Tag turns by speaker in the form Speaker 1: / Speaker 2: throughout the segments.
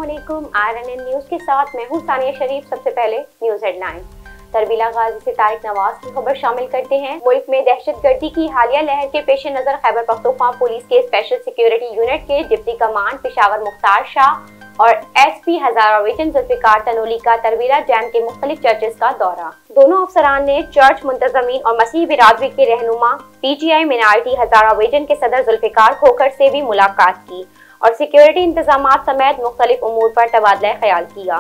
Speaker 1: अस्सलामुअलैकुम। RNN news के साथ मैं हूं सानिया शरीफ। सबसे पहले न्यूज हेडलाइन। तरबीला गाजी से तारिक नवाज की खबर शामिल करते हैं। मुल्क में दहशतगर्दी की हालिया लहर के पेश नजर खैबर पख्तूनख्वा पुलिस के स्पेशल सिक्योरिटी यूनिट के डिप्टी कमांड पेशावर मुख्तार शाह और SP हजारा विजन जुल्फिकार तनोली का तरबीला डैम के मुख्तलिफ चर्चेस का दौरा। दोनों अफसरान ने चर्च मुंतजमीन और मसीह बिरादरी के रहनुमा PTI मिनारिटी हजारा विजन के सदर जुल्फिकार खोखर से भी मुलाकात की और सिक्योरिटी इंतजामात समेत मुख्तलिफ उमूर पर तबादला ख्याल किया।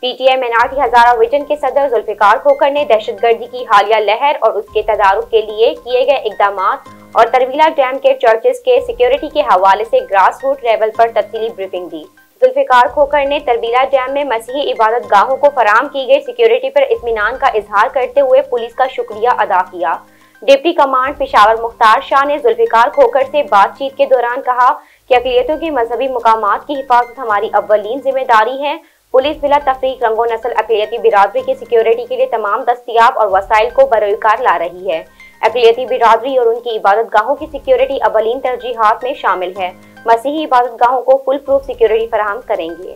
Speaker 1: PTI मिनारिटी हजारा विजन के सदर जुल्फिकार खोखर ने दहशतगर्दी की हालिया लहर और उसके तदारुक के लिए किए गए इकदामात और तरबीला डैम के चर्चेस के सिक्योरिटी के हवाले से ग्रास रूट लेवल पर तफसीली ब्रीफिंग दी। जुल्फिकार खोखर ने तरबीला डैम में मसीही इबादत गाहों को फराम की गई सिक्योरिटी पर इत्मीनान का इजहार करते हुए पुलिस का शुक्रिया अदा किया। डिप्टी कमांड पेशावर मुख्तार शाह ने जुल्फिकार खोखर से बातचीत के दौरान कहा कि अक़लियतों के मजहबी मुकामात की हिफाजत हमारी अव्वलीन जिम्मेदारी है। पुलिस बिला तफरीक रंगो नस्ल अक़लियती बिरादरी की सिक्योरिटी के लिए तमाम दस्तियाब और वसाइल को बरोकार ला रही है। अक़लियती बिरादरी और उनकी इबादत गाहों की सिक्योरिटी अव्वलीन तरजीहात में शामिल है। मसीही इबादत गाहों को फुल प्रूफ सिक्योरिटी फराहम करेंगे।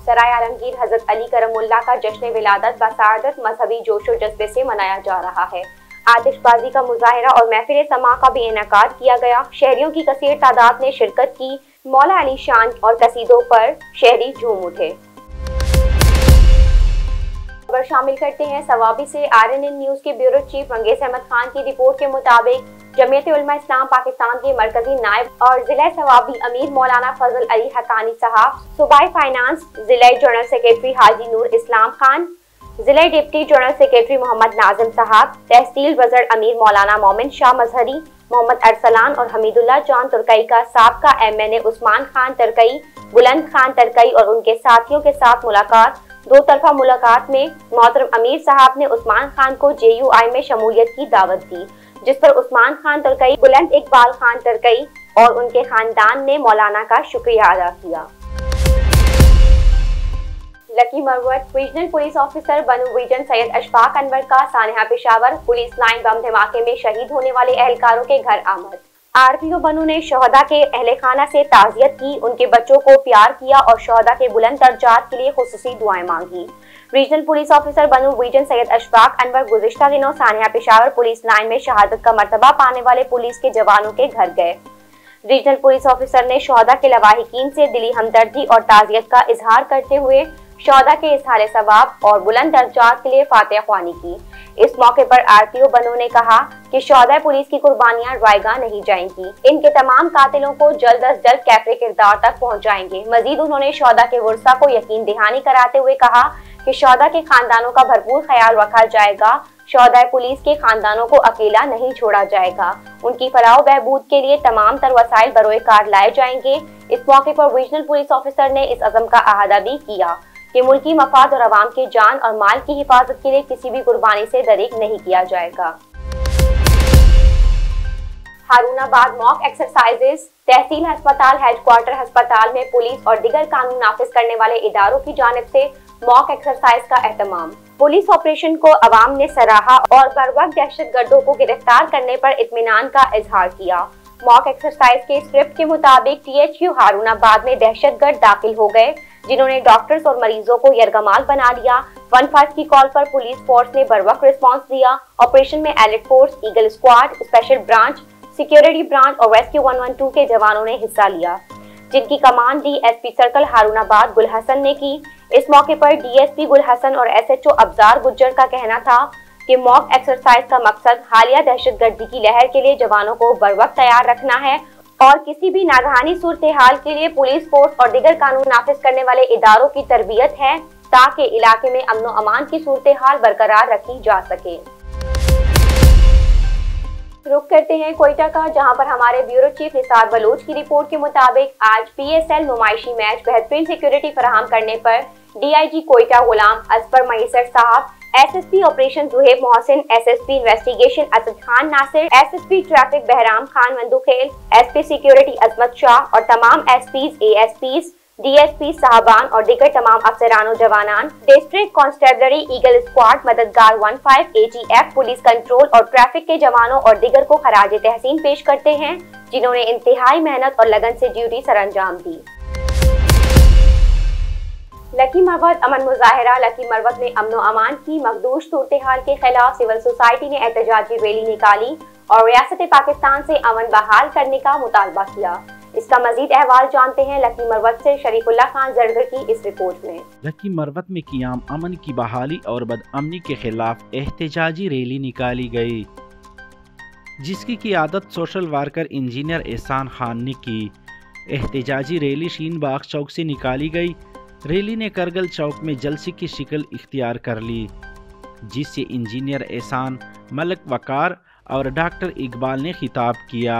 Speaker 1: सराय आलमगीर हजरत अली करमुल्लाह का जश्न विलादत बसादत मजहबी जोशो जज्बे से मनाया जा रहा है। आतिशबाजी का मुजाहिरा और महफिल समा का भी इनेकाद किया गया। शहरियों की कसीर तादाद ने शिरकत की। मौला अली शान और कसीदों पर शहरी झूम उठे। खबर शामिल करते हैं सवाबी से। RNN न्यूज के ब्यूरो चीफ मंगेज अहमद खान की रिपोर्ट के मुताबिक जमीयत उलमा इस्लाम पाकिस्तान के मरकजी नायब और जिला सवाबी अमीर मौलाना फजल अली हकानी साहब, सूबाई फाइनेंस जिला जनरल सेक्रेटरी हाजी नूर इस्लाम खान, जिला deputy general secretary Mohammad Nazim साहब, तहसील वज़र अमीर मौलाना मोमिन शाह मजहरी, मोहम्मद अरसलान और हमीदुल्लाह जान तुर्कई का साबका MNA उस्मान खान तुर्कई, बुलंद खान तुर्कई और उनके साथियों के साथ मुलाकात। दो तरफा मुलाकात में मोहतरम अमीर साहब ने उस्मान खान को JUI में शमूलियत की दावत दी, जिस पर उस्मान खान तुर्कई, बुलंद इकबाल खान तुर्कई और उनके खानदान ने मौलाना का शुक्रिया अदा किया। Lucky Marwat regional police officer बनू विजन सैयद अशफाक अनवर का सानिहा पेशावर पुलिस लाइन बम धमाके में शहीद होने वाले एहलकारों के घर आमद। RPO बनू ने शहदा के अहले खाना से ताज़ियत की, उनके बच्चों को प्यार किया और शहदा के बुलंद दर्जात के लिए खुसूसी दुआएं मांगी। रीजनल पुलिस ऑफिसर बनू विजन सैयद अशफाक अनवर गुज़िश्ता दिनों सानिहा पेशावर पुलिस लाइन में शहादत का मर्तबा पाने वाले पुलिस के जवानों के घर गए। रीजनल पुलिस ऑफिसर ने शहदा के लवाहिकीन से दिली हमदर्दी और ताज़ियत का इजहार करते हुए शहदा के इजहार सवाब और बुलंद दर्जात के लिए फातिहा ख्वानी की। इस मौके पर RPO बनू ने कहा कि शहदा पुलिस की कुर्बानियां रायगा नहीं जाएंगी। इनके तमाम कातिलों को जल्द अज जल्द कैफरे किरदार तक पहुंचाएंगे। मजीद उन्होंने शहदा के वर्सा को यकीन दहानी कराते हुए कहा कि शहदा के खानदानों का भरपूर ख्याल रखा जाएगा। शहदा पुलिस के खानदानों को अकेला नहीं छोड़ा जाएगा। उनकी फलाह बहबूद के लिए तमाम तर वसाइल बरोकार लाए जाएंगे। इस मौके पर रीजनल पुलिस ऑफिसर ने इस अज़म का अहादा भी किया कि मुल्की मफाद और अवाम की जान और माल की हिफाजत के लिए किसी भी कुर्बानी से दरीक नहीं किया जाएगा। Harunabad mock exercises. तहसील अस्पताल हेडक्वार्टर अस्पताल में पुलिस और दीगर कानून नाफिज करने वाले इदारों की जानिब से मॉक एक्सरसाइज का एहतमाम। पुलिस ऑपरेशन को अवाम ने सराहा और बर वक्त दहशतगर्दों को गिरफ्तार करने पर इत्मीनान का इजहार किया। मॉक एक्सरसाइज के स्क्रिप्ट के मुताबिक THQ हारूनाबाद में दहशतगर्द दाखिल हो गए, जिन्होंने डॉक्टर्स और मरीजों को यरगमाल बना लिया। 15 की कॉल पर पुलिस फोर्स ने बरवक्त रिस्पांस दिया। ऑपरेशन में elite force, eagle squad, special branch, security branch और रेस्क्यू 112 के जवानों ने हिस्सा लिया, जिनकी कमान DSP सर्कल हारूनाबाद गुल हसन ने की। इस मौके पर DSP गुल हसन और SHO अब्जार गुज्जर का कहना था कि मॉक एक्सरसाइज का मकसद हालिया दहशतगर्दी की लहर के लिए जवानों को बरवक्त तैयार रखना है और किसी भी नागहानी सूरत हाल के लिए पुलिस फोर्स और दीगर कानून नाफिज करने वाले इदारों की तरबियत है, ताकि इलाके में अमन और अमान की सूरत हाल बरकरार रखी जा सके। रुख करते हैं कोयटा का, जहां पर हमारे ब्यूरो चीफ निसार बलोच की रिपोर्ट के मुताबिक आज PSL नुमाइशी मैच बेहतरीन सिक्योरिटी फराहम करने पर DIG कोयटा गुलाम असफर मईसर साहब, SSP operation Zuhaib Mohsin, SSP investigation Asad Khan Nasir, SSP traffic Bahram Khan Mandokhel, SP security Azmat Shah और तमाम SPs, ASPs, DSP साहबान और दीगर तमाम अफसरान और जवानान, डिस्ट्रिक्ट कांस्टेबलरी, ईगल स्क्वाड, मददगार 15, ATF, पुलिस कंट्रोल और ट्रैफिक के जवानों और दीगर को खराज तहसीन पेश करते हैं, जिन्होंने इंतहाई मेहनत और लगन से ड्यूटी सरअंजाम दी। लकी मरवत अमन मुजाहरा। लकी मरवत में अमन अमान की मखदूश सूरत हाल के खिलाफ सिविल सोसाइटी ने एहतजाजी रैली निकाली और रियासत पाकिस्तान से अमन बहाल करने का मुतालबा किया। इसका मजीद अहवाल जानते हैं लकी मरवत से शरीफुल्लाह खान जरगर की इस रिपोर्ट में।
Speaker 2: लकी मरवत में क़याम अमन की बहाली और बदअमनी के खिलाफ एहतजाजी रैली निकाली गई, जिसकी क़ियादत सोशल वर्कर इंजीनियर एहसान खान ने की। एहतजाजी रैली शीन बाग चौक से निकाली गई। रैली ने करगिल चौक में जलसे की शिकल इख्तियार कर ली, जिससे इंजीनियर एहसान, मलिक वकार और डॉक्टर इकबाल ने खिताब किया।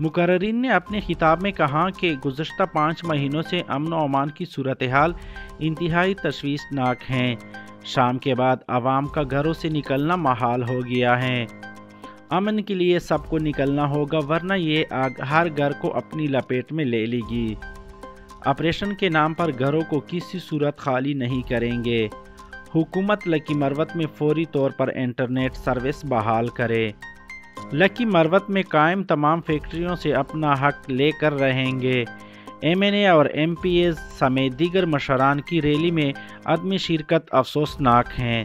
Speaker 2: मुकर्रिरीन ने अपने खिताब में कहा कि गुज़श्ता 5 महीनों से अमन व अमान की सूरत हाल इंतहाई तशवीशनाक हैं। शाम के बाद आवाम का घरों से निकलना महाल हो गया है। अमन के लिए सबको निकलना होगा, वरना ये आग हर घर को अपनी लपेट में ले लेगी। ऑपरेशन के नाम पर घरों को किसी सूरत खाली नहीं करेंगे। हुकूमत लकी मरवत में फौरी तौर पर इंटरनेट सर्विस बहाल करे। लकी मरवत में कायम तमाम फैक्ट्रियों से अपना हक लेकर रहेंगे। MNA और MPs समेत दीगर मशरान की रैली में अदम शिरकत अफसोसनाक हैं।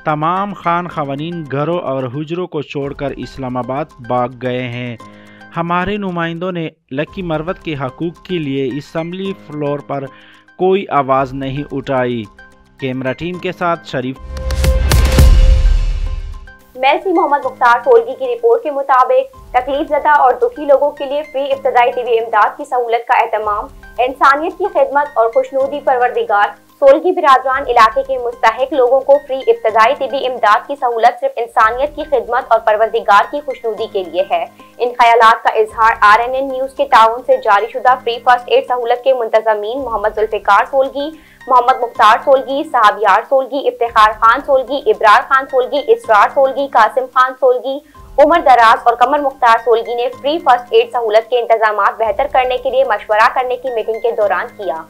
Speaker 2: तमाम खान खवानीन घरों और हुजरों को छोड़कर इस्लामाबाद भाग गए हैं। हमारे नुमाइंदों ने लकी मरवत के हकूक़ के लिए असम्बली फ्लोर पर कोई आवाज़ नहीं उठाई। कैमरा टीम के साथ शरीफ।
Speaker 1: मेलसी मोहम्मद मुख्तार सोलगी की रिपोर्ट के मुताबिक तकलीफ ज़दा और दुखी लोगों के लिए फ्री इब्तदाई तिबी इमदाद की सहूलत का एहतमाम, इंसानियत की खिदमत और खुशनूदी परवरदिगार सोलगी बिरादरान इलाके के मुस्तहिक लोगों को फ्री इब्तदाई तिबी इमदाद की सहूलत सिर्फ इंसानियत की खिदमत और परवरदिगार की खुशनूदी के लिए है। इन ख्यालात का इजहार RNN न्यूज़ के ताउन से जारी शुदा फ्री फर्स्ट एड सहूलत के मुंतजमीन मोहम्मद जुल्फिकार सोलगी, मोहम्मद मुख्तार सोलगी, साहब यार सोलगी, इफ्तिखार खान सोलगी, इब्रार खान सोलगी, इसरार सोलगी, कासिम खान सोलगी, उमर दराज और कमर मुख्तार सोलगी ने फ्री फर्स्ट एड सहूलत के इंतजामात बेहतर करने के लिए मशवरा करने की मीटिंग के दौरान किया।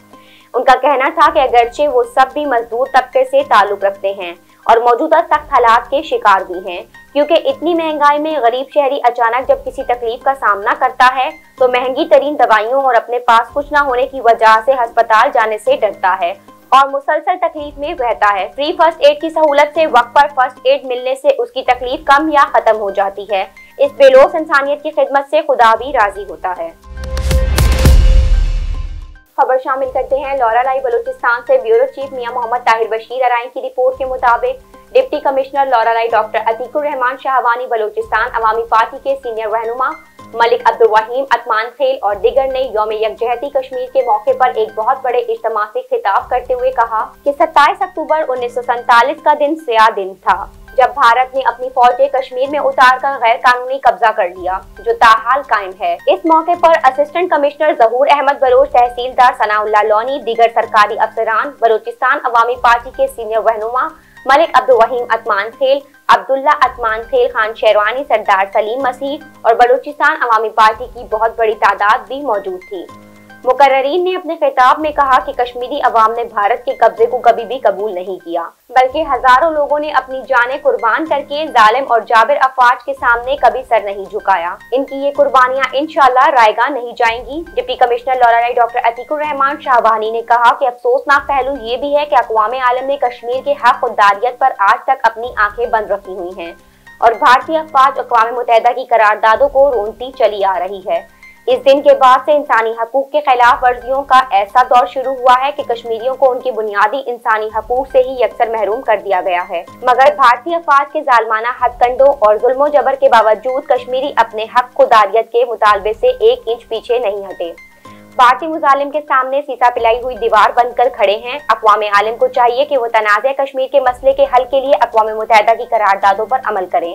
Speaker 1: उनका कहना था कि अगरचे वो सब भी मजदूर तबके से ताल्लुक रखते हैं और मौजूदा सख्त हालात के शिकार भी हैं, क्योंकि इतनी महंगाई में गरीब शहरी अचानक जब किसी तकलीफ का सामना करता है तो महंगी तरीन दवाइयों और अपने पास कुछ न होने की वजह से अस्पताल जाने से डरता है और मुसलसल तकलीफ में रहता है। फ्री फर्स्ट एड की सहूलत से वक्त पर फर्स्ट एड मिलने से उसकी तकलीफ कम या खत्म हो जाती है। इस बेलोस इंसानियत की खिदमत से खुदा भी राजी होता है। खबर शामिल करते हैं लौरालाई बलूचिस्तान से ब्यूरो चीफ मियां मोहम्मद ताहिर बशीर अराइन की रिपोर्ट के मुताबिक deputy commissioner Loralai doctor Atiqur Rehman Shahwani Balochistan Awami party के सीनियर रहनुमा मलिक अब्दुल वहीम अतमान खेल और दिगर ने यौम यकजहती कश्मीर के मौके पर एक बहुत बड़े इज्तिमा से खिताब करते हुए कहा कि 27 अक्टूबर 1947 का दिन स्या दिन था, जब भारत ने अपनी फौजें कश्मीर में उतारकर गैर कानूनी कब्जा कर लिया, जो ताहाल कायम है। इस मौके पर असिस्टेंट कमिश्नर जहूर अहमद बलोच, तहसीलदार सनाउल्लाह लोनी, दीगर सरकारी अफसरान, बलूचिस्तान अवामी पार्टी के सीनियर रहनुमा मलिक अब्दुल वहीम अतमान खेल, अब्दुल्ला अतमान खेल, खान शेरवानी, सरदार सलीम मसीह और बलूचिस्तान अवामी पार्टी की बहुत बड़ी तादाद भी मौजूद थी। मुकर्रिरीन ने अपने खिताब में कहा कि कश्मीरी अवाम ने भारत के कब्जे को कभी भी कबूल नहीं किया, बल्कि हजारों लोगों ने अपनी जानें कुर्बान करके जालिम और जाबिर अफवाज के सामने कभी सर नहीं झुकाया। इनकी ये कुर्बानियां इंशाअल्लाह रायगा नहीं जाएंगी। Deputy commissioner Loralai doctor Atiqur Rehman Shahwani ने कहा कि अफसोसनाक पहलू ये भी है कि अक़वाम आलम ने कश्मीर के हक खुददारियत पर आज तक अपनी आंखें बंद रखी हुई हैं और भारतीय अफवाज अक़वाम मुत्तहिदा की करारदादों को रोनती चली आ रही है। इस दिन के बाद से इंसानी हकूक के खिलाफ वर्जियों का ऐसा दौर शुरू हुआ है कि कश्मीरियों को उनके बुनियादी इंसानी हकूक से ही यकसर महरूम कर दिया गया है, मगर भारतीय अफवाज के जालमाना हथकंडों और जुल्मो जबर के बावजूद कश्मीरी अपने हक खुदारियत के मुतालबे से 1 इंच पीछे नहीं हटे। भारतीय मुजालिम के सामने सीसा पिलाई हुई दीवार बनकर खड़े हैं। अक़वाम आलम को चाहिए कि वो तनाज़े कश्मीर के मसले के हल के लिए अक़वाम मुत्तहिदा की करारदादों पर अमल करें।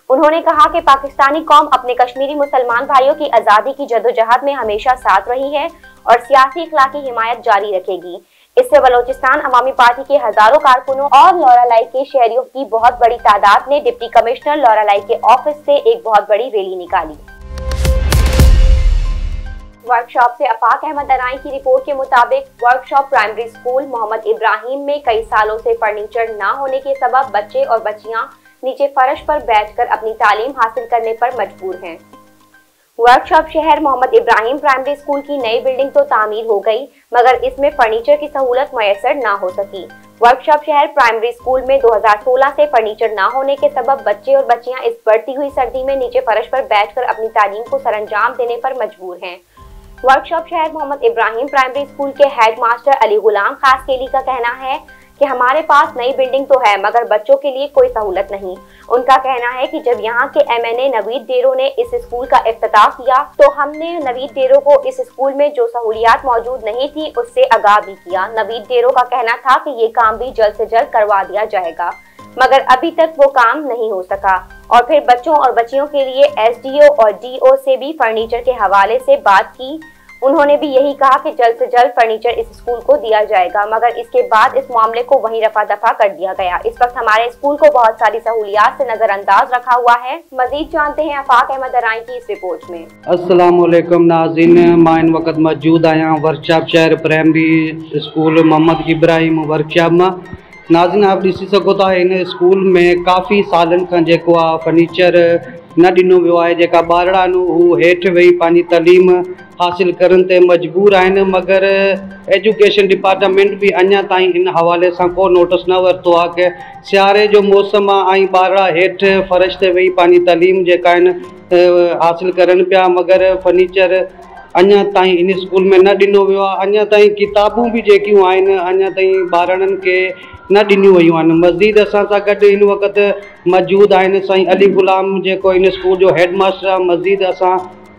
Speaker 1: उन्होंने कहा कि पाकिस्तानी कौम अपने कश्मीरी मुसलमान भाइयों की आज़ादी की जदोजहद में हमेशा साथ रही है और सियासी इखलाकी हिमायत जारी रखेगी। इससे बलूचिस्तान अवामी पार्टी के हजारों कारकुनों और लौरालाई के शहरियों की बहुत बड़ी तादाद ने डिप्टी कमिश्नर लौरालाई के ऑफिस से एक बहुत बड़ी रैली निकाली। वर्कशॉप से अफाक अहमद अराई की रिपोर्ट के मुताबिक workshop primary school Mohammad Ibrahim में कई सालों से फर्नीचर न होने के सबब बच्चे और बच्चियां नीचे फर्श पर बैठकर अपनी तालीम हासिल करने पर मजबूर हैं। वर्कशॉप शहर मोहम्मद इब्राहिम प्राइमरी स्कूल की नई बिल्डिंग तो तामीर हो गई, मगर इसमें फर्नीचर की सहूलत मयसर न हो सकी। वर्कशॉप शहर प्राइमरी स्कूल में 2016 से फर्नीचर न होने के सबब बच्चे और बच्चियां इस बढ़ती हुई सर्दी में नीचे फर्श पर बैठकर अपनी तालीम को सरंजाम देने पर मजबूर हैं। वर्कशॉप शहर मोहम्मद इब्राहिम प्राइमरी स्कूल के हेड मास्टर अली गुलाम खास केली का कहना है कि हमारे पास नई बिल्डिंग तो है, मगर बच्चों के लिए कोई सहूलत नहीं। उनका कहना है कि जब यहाँ के MNA नवीद डेरो ने इस स्कूल का इफ्तिताह किया तो हमने नवीद डेरो को इस स्कूल में जो सहूलियात मौजूद नहीं थी उससे आगाह भी किया। नवीद डेरो का कहना था कि ये काम भी जल्द से जल्द करवा दिया जाएगा, मगर अभी तक वो काम नहीं हो सका। और फिर बच्चों और बच्चियों के लिए SDO और DO से भी फर्नीचर के हवाले से बात की। उन्होंने भी यही कहा कि जल्द से जल्द फर्नीचर इस स्कूल को दिया जाएगा, मगर इसके बाद इस मामले को वहीं रफा दफा कर दिया गया। इस वक्त हमारे स्कूल को बहुत सारी सहूलियात से नजरअंदाज रखा हुआ है। मजीद जानते हैं आफाक अहमद अराई की इस रिपोर्ट में।
Speaker 3: अस्सलाम वालेकुम नाज़रीन, मां इन वक्त मौजूद आया वर्कशॉप शहर primary school Mohammad Ibrahim workshop में। नाज़रीन आप ॾिसी सघो था इन स्कूल में काफ़ी सालनि खां जेको आहे फर्नीचर न ॾिनो वियो आहे। जेका ॿारड़ा आहिनि हू हेठि वेही पंहिंजी तलीम हासिल करण ते मजबूर आहिनि, मगर एजुकेशन डिपार्टमेंट भी अञा ताईं इन हवाले सां को नोटिस न वरितो आहे कि सियारे जो मौसम आहे ऐं ॿारड़ा हेठि फर्श ते वेही पंहिंजी तलीम जेका आहिनि हासिल करनि पिया, मगर फर्नीचर अञा ताईं इन स्कूल में न ॾिनो वियो आहे। अञा ताईं किताबूं भी जेकियूं आहिनि अञा ताईं ॿारनि खे न ॾिनियूं वयूं आहिनि। मज़ीद असां सां गॾु इन वक़्तु मौजूद आहिनि साईं अली गुलाम जेको इन स्कूल जो हेड मास्टर आहे। मज़ीद असां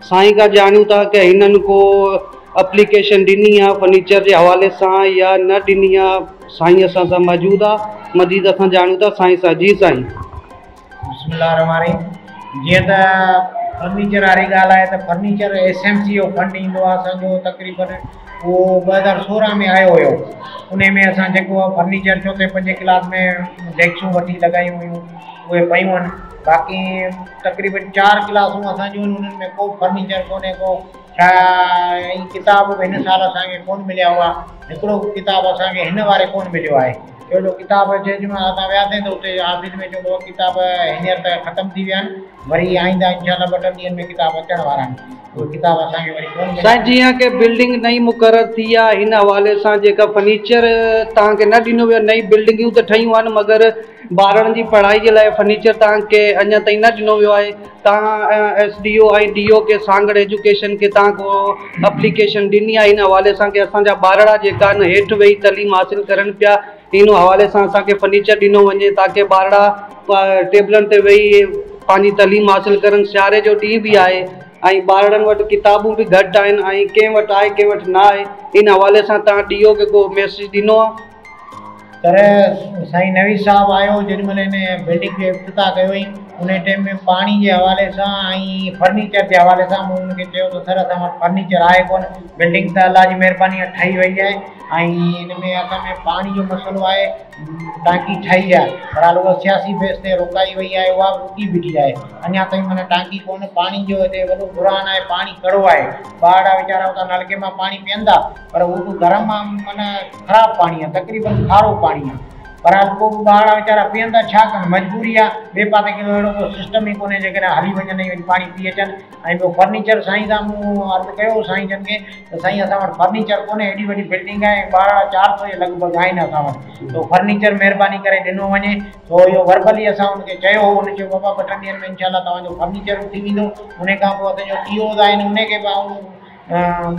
Speaker 3: साईं खां ॼाणूं था कि हिननि को एप्लीकेशन ॾिनी आहे फर्नीचर जे हवाले सां या न ॾिनी आहे। साईं असां सां मौजूद आहे, मज़ीद असां ॼाणूं था साईं सां। जी साईं।
Speaker 4: बिस्मिल्लाहिर्रहमानिर्रहीम। जीअं त फर्नीचर वारी ॻाल्हि आहे त फर्नीचर SMC जो फंड ईंदो आहे असांजो, तक़रीबन उहो 2016 में आयो हुयो। उन में असां जेको आहे फर्नीचर चौथे 5 क्लास में डेस्कूं वठी लॻायूं हुयूं, उहे पयूं आहिनि। बाक़ी तक़रीबन 4 क्लासूं असांजूं उन्हनि में को फर्नीचर कोन्हे, को छा ऐं किताब बि हिन साल असांखे कोन मिलिया हुआ। हिकिड़ो किताब असांखे हिन वारे कोन मिलियो आहे। अहिड़ो किताब जेॾीमहिल असां वियासीं त उते ऑफिस में चवंदो किताब हींअर त ख़तमु थी विया आहिनि, वरी आईंदा इंशाल्लाह 2 ॾींहंनि में किताब अचण वारा आहिनि। उहे किताब असांखे वरी कोन मिलिया।
Speaker 3: साईं जीअं कि बिल्डिंग नई मुक़ररु थी आहे, हिन हवाले सां जेका फर्नीचर तव्हांखे न ॾिनो वियो, नई बिल्डिंगूं त ठहियूं आहिनि मगर ॿारनि जी पढ़ाई जे लाइ फर्नीचर तव्हांखे अञा ताईं न ॾिनो वियो आहे। तव्हां SDO ऐं DO के सांगड़ एजुकेशन खे तव्हां को एप्लीकेशन ॾिनी आहे इन हवाले सां कि असांजा ॿारड़ा जेका आहिनि हेठि वेही तलीम हासिल करनि पिया, इन हवाले सां असांखे फर्नीचर ॾिनो वञे ताकि ॿारड़ा टेबलनि ते वेही पंहिंजी तलीम हासिल करनि। सियारे जो ॾींहुं बि आहे ऐं ॿारड़नि वटि किताबूं बि घटि आहिनि ऐं कंहिं वटि आहे कंहिं वटि न आहे। इन हवाले सां तव्हां DO खे को मैसेज ॾिनो आहे?
Speaker 4: पर साईं नवीद साहब आयो जेॾीमहिल हिन बिल्डिंग जो इफ्तिताह कयो हुई, उन टाइम में पाणी जे हवाले सां ऐं फर्नीचर जे हवाले सां मूं हुनखे चयो त सर असां वटि फर्नीचर आहे कोन, बिल्डिंग त अल्लाह जी महिरबानी ठही वई आहे ऐं इन में असां में पाणी जो मसइलो आहे। टांकी ठही आहे पर उहा सियासी बेस ते रुकाई वई आहे, उहा रुकी बीठी आहे। अञा ताईं माना टांकी कोन, पाणी जो हिते वॾो बुरान आहे, पाणी कड़ो आहे। ॿारड़ा वीचारा उतां नलके मां पाणी पीअंदा पर उहो गरम आहे, माना ख़राबु पाणी आहे, तक़रीबन खारो पाणी आहे। पर पोइ ॿारड़ा वीचारा पीअंदा छा कनि, मजबूरी आहे। ॿिए पासे के अहिड़ो को सिस्टम ई कोन्हे जेकॾहिं हली वञनि ऐं पाणी पी अचनि। ऐं ॿियो फर्नीचर साईं सां मूं अर्ज़ु कयो साईं जन खे त साईं असां वटि फर्नीचर कोन्हे, एॾी वॾी बिल्डिंग आहे, ॿारड़ा 400 जे लॻभॻि आहिनि असां वटि, तो फर्नीचर महिरबानी करे ॾिनो वञे। तो इहो वर्बली असां हुनखे चयो हो, हुन चयो बाबा 2 ॾींहंनि में इनशाला तव्हांजो फर्नीचर थी वेंदो। उन खां पोइ असांजो TOs आहिनि उनखे बि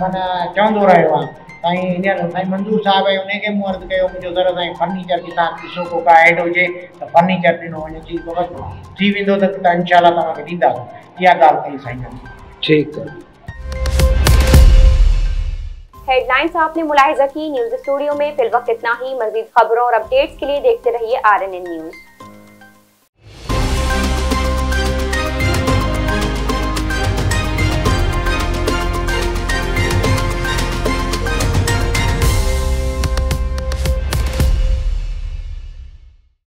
Speaker 4: माना चवंदो रहियो आहे। साईं हींअर साईं मंजूर साहिबु आहे, उनखे मूं अर्ज़ु कयो मुंहिंजो दर साईं फर्नीचर की तव्हां ॾिसो को का ऐड हुजे त फर्नीचर ॾिनो वञे। जी बाबा थी वेंदो त इनशाला तव्हांखे ॾींदासीं, इहा ॻाल्हि कई साईं जन।
Speaker 3: ठीक है।
Speaker 1: हेडलाइंस आपने मुलाहिजा की। न्यूज स्टूडियो में फिलवक्त इतना ही। मजीद खबरों और अपडेट्स के लिए देखते रहिए RNN न्यूज।